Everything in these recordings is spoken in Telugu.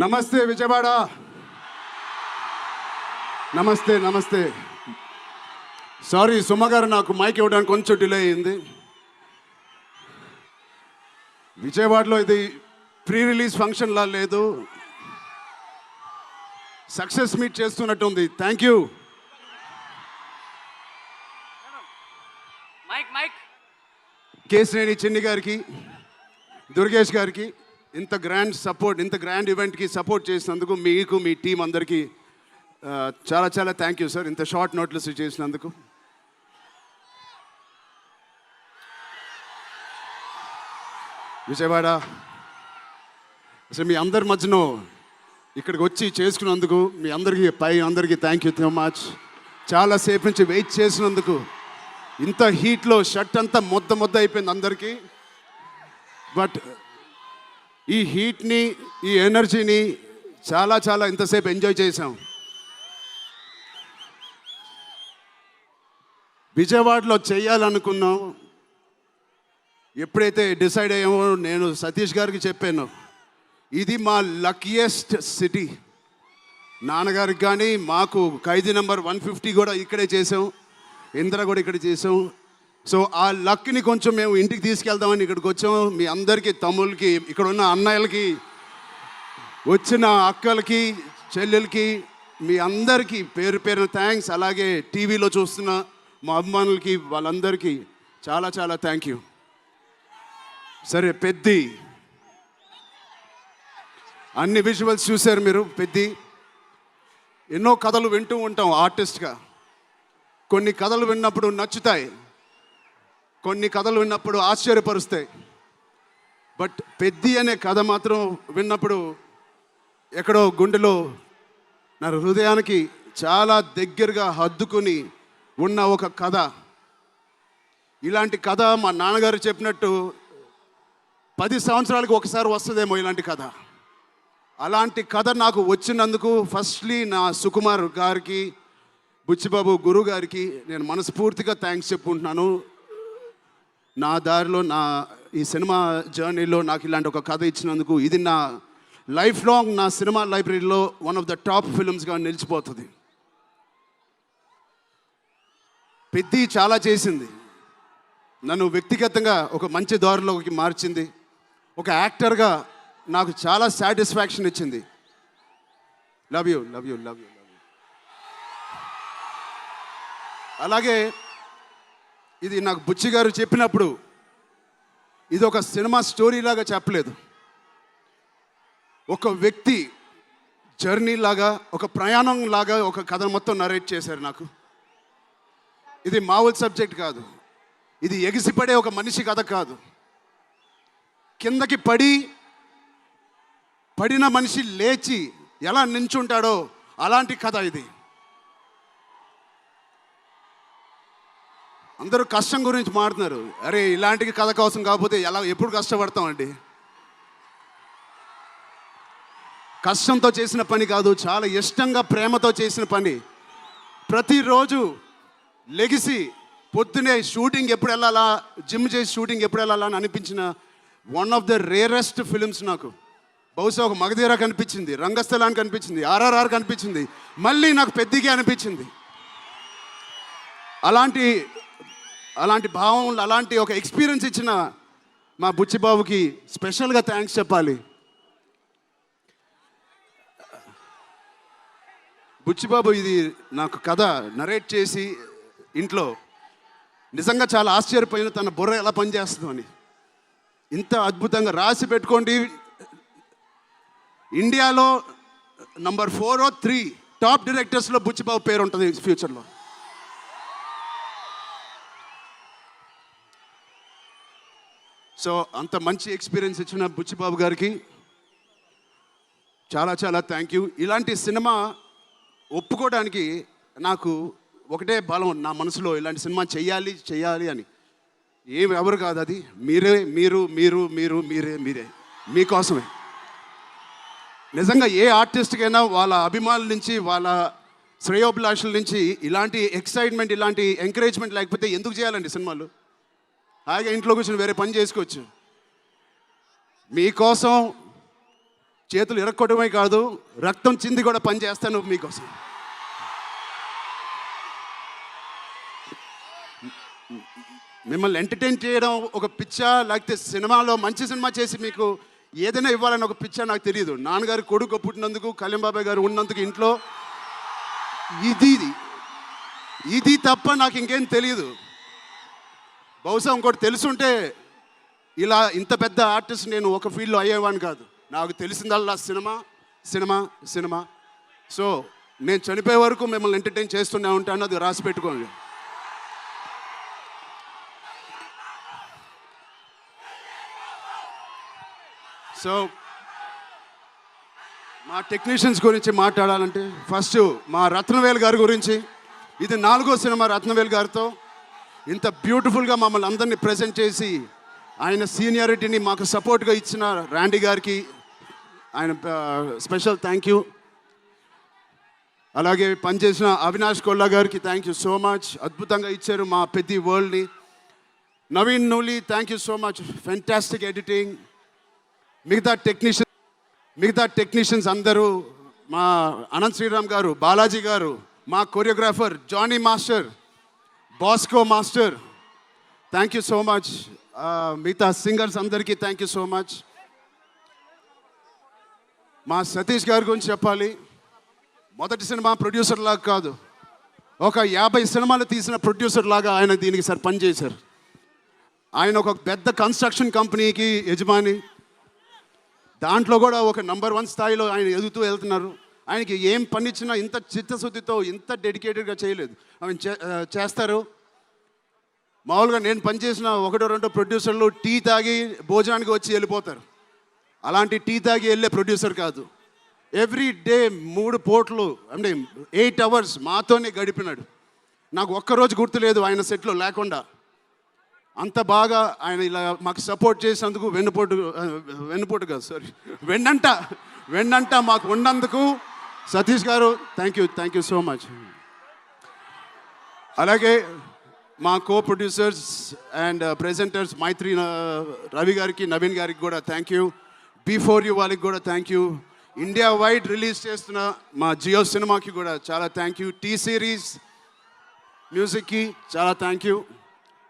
నమస్తే విజయవాడ. నమస్తే నమస్తే. సారీ సుమ గారు, నాకు మైక్ ఇవ్వడానికి కొంచెం డిలే అయింది. విజయవాడలో ఇది ప్రీ రిలీజ్ ఫంక్షన్లా లేదు, సక్సెస్ మీట్ చేస్తున్నట్టు ఉంది. Thank you. కేసినేని చిన్ని గారికి, దుర్గేష్ గారికి ఇంత గ్రాండ్ సపోర్ట్, ఇంత గ్రాండ్ ఈవెంట్కి సపోర్ట్ చేసినందుకు మీకు, మీ టీం అందరికీ చాలా చాలా థ్యాంక్ యూ సార్. ఇంత షార్ట్ నోట్లెస్ చేసినందుకు. విజయవాడ అసలు మీ అందరి మధ్యలో ఇక్కడికి వచ్చి చేసుకున్నందుకు మీ అందరికీ థ్యాంక్ యూ సో మచ్. చాలాసేపు నుంచి వెయిట్ చేసినందుకు. ఇంత హీట్లో షర్ట్ అంతా మొద్ద అయిపోయింది అందరికీ. బట్ ఈ హీట్ని, ఈ ఎనర్జీని చాలా చాలా ఇంతసేపు ఎంజాయ్ చేసాం. విజయవాడలో చేయాలనుకున్నాం. ఎప్పుడైతే డిసైడ్ అయ్యామో నేను సతీష్ గారికి చెప్పాను, ఇది మా లక్కీయెస్ట్ సిటీ. నాన్నగారికి కానీ మాకు ఖైదీ నెంబర్ 150 కూడా ఇక్కడే చేసాం, ఇంద్ర కూడా ఇక్కడ చేసాం. సో ఆ లక్ని కొంచెం మేము ఇంటికి తీసుకెళ్దామని ఇక్కడికి వచ్చాం. మీ అందరికీ, తమ్ముళ్ళకి, ఇక్కడ ఉన్న అన్నయ్యలకి, వచ్చిన అక్కలకి, చెల్లెలకి, మీ అందరికీ పేరు పేరున థ్యాంక్స్. అలాగే టీవీలో చూస్తున్న మా అభిమానులకి, వాళ్ళందరికీ చాలా చాలా థ్యాంక్ యూ. సరే, పెద్ది అన్ని విజువల్స్ చూశారు మీరు. పెద్ది ఎన్నో కథలు వింటూ ఉంటాం ఆర్టిస్ట్గా. కొన్ని కథలు విన్నప్పుడు నచ్చుతాయి, కొన్ని కథలు విన్నప్పుడు ఆశ్చర్యపరుస్తాయి. బట్ పెద్ది అనే కథ మాత్రం విన్నప్పుడు ఎక్కడో గుండెలో నా హృదయానికి చాలా దగ్గరగా హద్దుకుని ఉన్న ఒక కథ. ఇలాంటి కథ మా నాన్నగారు చెప్పినట్టు 10 సంవత్సరాలకు ఒకసారి వస్తుందేమో ఇలాంటి కథ. అలాంటి కథ నాకు వచ్చినందుకు ఫస్ట్లీ నా సుకుమార్ గారికి, బుచ్చిబాబు గురువు గారికి నేను మనస్ఫూర్తిగా థ్యాంక్స్ చెప్పుకుంటున్నాను. నా దారిలో, నా ఈ సినిమా జర్నీలో నాకు ఇలాంటి ఒక కథ ఇచ్చినందుకు. ఇది నా లైఫ్ లాంగ్, నా సినిమా లైబ్రరీలో వన్ ఆఫ్ ద టాప్ ఫిల్మ్స్గా నిలిచిపోతుంది. పెద్ది చాలా చేసింది, నన్ను వ్యక్తిగతంగా ఒక మంచి దారిలోకి మార్చింది. ఒక యాక్టర్గా నాకు చాలా సాటిస్ఫాక్షన్ ఇచ్చింది. Love you love you love you love you. అలాగే ఇది నాకు బుచ్చి గారు చెప్పినప్పుడు ఇది ఒక సినిమా స్టోరీ లాగా చెప్పలేదు, ఒక వ్యక్తి జర్నీ లాగా, ఒక ప్రయాణం లాగా ఒక కథ మొత్తం నరేట్ చేశారు నాకు. ఇది మామూలు సబ్జెక్ట్ కాదు, ఇది ఎగిసిపడే ఒక మనిషి కథ కాదు. కిందకి పడిన మనిషి లేచి ఎలా నించుంటాడో అలాంటి కథ ఇది. అందరూ కష్టం గురించి మాట్లాడుతున్నారు. అరే, ఇలాంటి కథ కోసం కాకపోతే ఎప్పుడు కష్టపడతామండి. కష్టంతో చేసిన పని కాదు, చాలా ఇష్టంగా, ప్రేమతో చేసిన పని. ప్రతిరోజు లెగిసి పొద్దునే షూటింగ్ ఎప్పుడు వెళ్ళాలా, జిమ్ చేసి షూటింగ్ ఎప్పుడు వెళ్ళాలా అని అనిపించిన one of the rarest films నాకు. బహుశా ఒక మగధీర కనిపించింది, రంగస్థలానికి కనిపించింది, RRR కనిపించింది, మళ్ళీ నాకు పెద్దిగా అనిపించింది. అలాంటి భావం, అలాంటి ఒక ఎక్స్పీరియన్స్ ఇచ్చిన మా బుచ్చిబాబుకి స్పెషల్గా థ్యాంక్స్ చెప్పాలి. బుచ్చిబాబు ఇది నాకు కథ నరేట్ చేసి ఇంట్లో నిజంగా చాలా ఆశ్చర్యపోయిన, తన బుర్ర ఎలా పనిచేస్తుందో అని. ఇంత అద్భుతంగా రాసి పెట్టుకోండి. ఇండియాలో నంబర్ 4 or 3 టాప్ డైరెక్టర్స్లో బుచ్చిబాబు పేరు ఉంటుంది ఫ్యూచర్లో. సో అంత మంచి ఎక్స్పీరియన్స్ ఇచ్చిన బుచ్చిబాబు గారికి చాలా చాలా థ్యాంక్ యూ. ఇలాంటి సినిమా ఒప్పుకోవడానికి నాకు ఒకటే బలం నా మనసులో, ఇలాంటి సినిమా చెయ్యాలి అని. ఎవరు కాదు, అది మీరే మీకోసమే. నిజంగా ఏ ఆర్టిస్ట్కైనా వాళ్ళ అభిమానుల నుంచి, వాళ్ళ శ్రేయోభిలాషుల నుంచి ఇలాంటి ఎక్సైట్మెంట్, ఇలాంటి ఎంకరేజ్మెంట్ లేకపోతే ఎందుకు చేయాలండి సినిమాలు? హాయిగా ఇంట్లో కూర్చొని వేరే పని చేసుకోవచ్చు. మీకోసం చేతులు ఇరక్కొట్టడమే కాదు, రక్తం చింది కూడా పని చేస్తాను మీకోసం. మిమ్మల్ని ఎంటర్టైన్ చేయడం ఒక పిచ్చా, లేకపోతే సినిమాలో మంచి సినిమా చేసి మీకు ఏదైనా ఇవ్వాలని ఒక పిచ్చా నాకు తెలియదు. నాన్నగారు కొడుకు పుట్టినందుకు, కళ్యాణ్ బాబాయ్ గారు ఉన్నందుకు ఇంట్లో ఇది తప్ప నాకు ఇంకేం తెలియదు. బహుశా ఇంకోటి తెలుసుంటే ఇలా ఇంత పెద్ద ఆర్టిస్ట్ నేను ఒక ఫీల్డ్లో అయ్యేవాడిని కాదు. నాకు తెలిసిందల్లా సినిమా సినిమా సినిమా. సో నేను చనిపోయే వరకు మిమ్మల్ని ఎంటర్టైన్ చేస్తూనే ఉంటాను, అది రాసి పెట్టుకోండి. సో మా టెక్నీషియన్స్ గురించి మాట్లాడాలంటే ఫస్ట్ మా రత్నవేల్ గారి గురించి. ఇది 4వ సినిమా రత్నవేల్ గారితో. ఇంత బ్యూటిఫుల్గా మమ్మల్ని అందరినీ ప్రజెంట్ చేసి ఆయన సీనియారిటీని మాకు సపోర్ట్గా ఇచ్చిన ర్యాండీ గారికి ఆయన స్పెషల్ థ్యాంక్ యూ. అలాగే పనిచేసిన అవినాష్ కొల్లా గారికి థ్యాంక్ యూ సో మచ్. అద్భుతంగా ఇచ్చారు మా పెద్ద వరల్డ్ని. Naveen Nooli thank you so much, fantastic editing. మిగతా టెక్నీషియన్స్ అందరూ, మా అనంత్ శ్రీరామ్ గారు, బాలాజీ గారు, మా choreographer Johnny master, Bosco master, thank you so much. మిగతా సింగర్స్ అందరికీ థ్యాంక్ యూ సో మచ్. మా సతీష్ గారి గురించి చెప్పాలి. మొదటి సినిమా ప్రొడ్యూసర్ లాగా కాదు, ఒక 50 సినిమాలు తీసిన ప్రొడ్యూసర్ లాగా ఆయన దీనికి పనిచేశారు. ఆయన ఒక పెద్ద కన్స్ట్రక్షన్ కంపెనీకి యజమాని. దాంట్లో కూడా ఒక నంబర్ 1 స్థాయిలో ఆయన ఎదుగుతూ వెళ్తున్నారు. ఆయనకి ఏం పని ఇచ్చినా ఇంత చిత్తశుద్ధితో, ఇంత డెడికేటెడ్గా చేయలేదు. ఆయన చేస్తారు. మామూలుగా నేను పనిచేసిన 1-2 ప్రొడ్యూసర్లు టీ తాగి భోజనానికి వచ్చి వెళ్ళిపోతారు. అలాంటి టీ తాగి వెళ్ళే ప్రొడ్యూసర్ కాదు. ఎవ్రీ డే 3 పూటలు అంటే 8 అవర్స్ మాతోనే గడిపినాడు. నాకు ఒక్కరోజు గుర్తులేదు ఆయన సెట్లో లేకుండా. అంత బాగా ఆయన ఇలా మాకు సపోర్ట్ చేసినందుకు, వెన్నుపోటు కాదు సారీ, వెన్నంట మాకు ఉన్నందుకు సతీష్ గారు థ్యాంక్ యూ సో మచ్. అలాగే మా కో ప్రొడ్యూసర్స్ అండ్ ప్రెజెంటర్స్ మైత్రి రవి గారికి, నవీన్ గారికి కూడా థ్యాంక్ యూ. B4U వాళ్ళకి కూడా thank you. India wide release చేస్తున్న మా జియో సినిమాకి కూడా చాలా థ్యాంక్ యూ. టీ సిరీస్ మ్యూజిక్కి చాలా థ్యాంక్ యూ.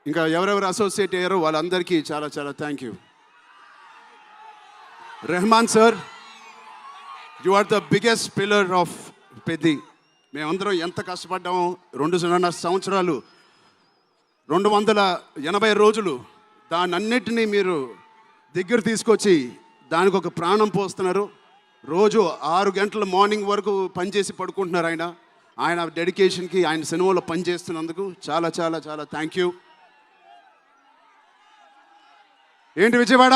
ఇంకా ఎవరెవరు అసోసియేట్ అయ్యారో వాళ్ళందరికీ చాలా చాలా thank you. Rahman sir, you are the biggest pillar of Peddi. మేమందరం ఎంత కష్టపడ్డామో 2.5 సంవత్సరాలు, 280 రోజులు, దానన్నిటినీ మీరు దగ్గర తీసుకొచ్చి దానికి ఒక ప్రాణం పోస్తున్నారు. రోజు 6 గంటల మార్నింగ్ వరకు పనిచేసి పడుకుంటున్నారు ఆయన డెడికేషన్కి, ఆయన సినిమాలో పనిచేస్తున్నందుకు చాలా చాలా చాలా థ్యాంక్ యూ. ఏంటి విజయవాడ?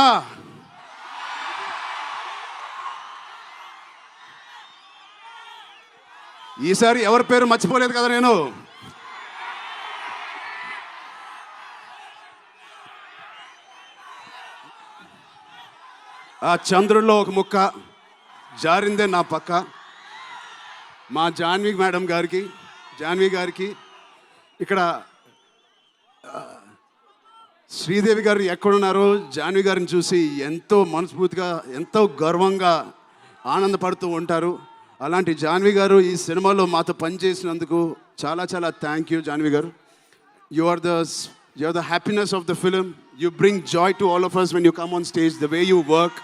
ఈసారి ఎవరి పేరు మర్చిపోలేదు కదా నేను. ఆ చంద్రుల్లో ఒక ముక్క జారిందే నా పక్క. మా జాన్వి గారికి ఇక్కడ శ్రీదేవి గారు ఎక్కడున్నారో జాన్వి గారిని చూసి ఎంతో మనస్ఫూర్తిగా, ఎంతో గర్వంగా ఆనందపడుతూ ఉంటారు. అలాంటి జాన్వి గారు ఈ సినిమాలో మాతో పనిచేసినందుకు చాలా చాలా thank you Janhvi garu. You are the happiness of the film. You bring joy to all of us when you come on stage, the way you work.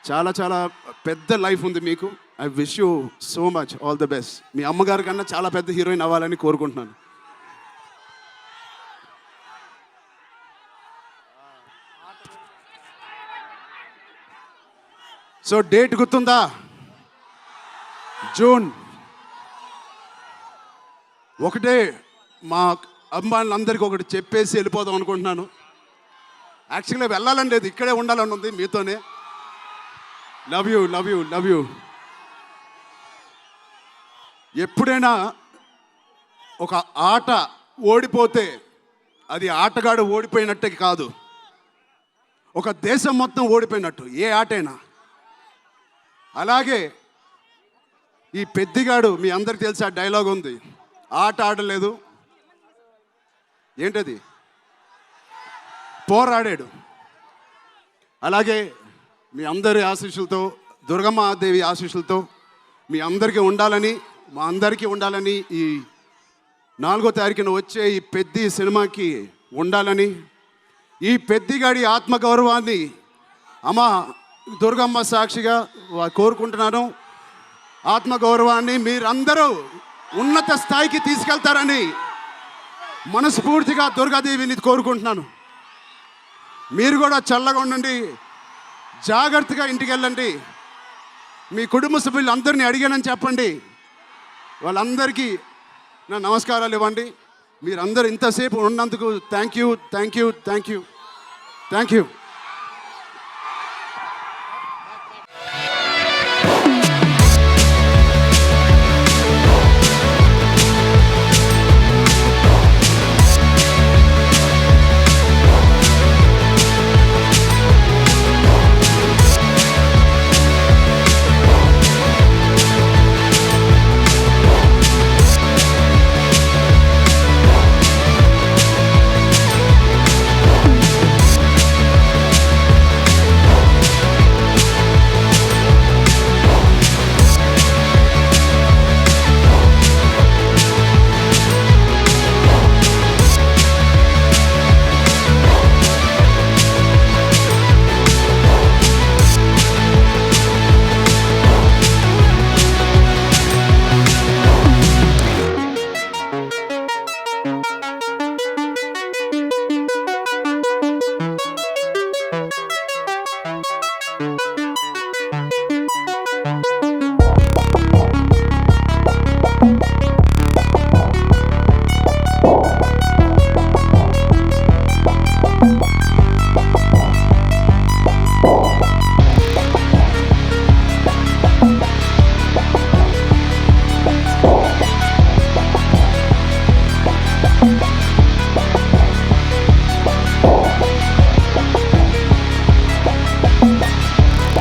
చాలా చాలా పెద్ద లైఫ్ ఉంది మీకు. I wish you so much all the best. మీ అమ్మగారి కన్నా చాలా పెద్ద హీరోయిన్ అవ్వాలని కోరుకుంటున్నాను. సో డేట్ గుర్తుందా? జూన్ 1. మా అమ్మాయిలందరికీ ఒకటి చెప్పేసి వెళ్ళిపోదాం అనుకుంటున్నాను. యాక్చువల్గా వెళ్ళాలని లేదు, ఇక్కడే ఉండాలని ఉంది మీతోనే. Love you. ఎప్పుడైనా ఒక ఆట ఓడిపోతే అది ఆటగాడు ఓడిపోయినట్టే కాదు, ఒక దేశం మొత్తం ఓడిపోయినట్టు ఏ ఆటైనా. అలాగే ఈ పెద్దిగాడు, మీ అందరికి తెలిసి ఆ డైలాగ్ ఉంది, ఆట ఆడలేదు, ఏంటది, పోరాడాడు. అలాగే మీ అందరి ఆశీస్సులతో దుర్గమ్మ దేవి ఆశీస్సులతో మీ అందరికీ ఉండాలని, మా అందరికీ ఉండాలని, ఈ 4వ తారీఖున వచ్చే ఈ పెద్ది సినిమాకి ఉండాలని, ఈ పెద్దిగాడి ఆత్మగౌరవాన్ని అమ్మ దుర్గమ్మ సాక్షిగా కోరుకుంటున్నాను. ఆత్మగౌరవాన్ని మీరందరూ ఉన్నత స్థాయికి తీసుకెళ్తారని మనస్ఫూర్తిగా దుర్గాదేవిని కోరుకుంటున్నాను. మీరు కూడా చల్లగా ఉండండి, జాగ్రత్తగా ఇంటికి వెళ్ళండి. మీ కుటుంబ సభ్యులు అందరినీ అడిగానని చెప్పండి. వాళ్ళందరికీ నా నమస్కారాలు ఇవ్వండి. మీరందరూ ఇంతసేపు ఉన్నందుకు థ్యాంక్ యూ.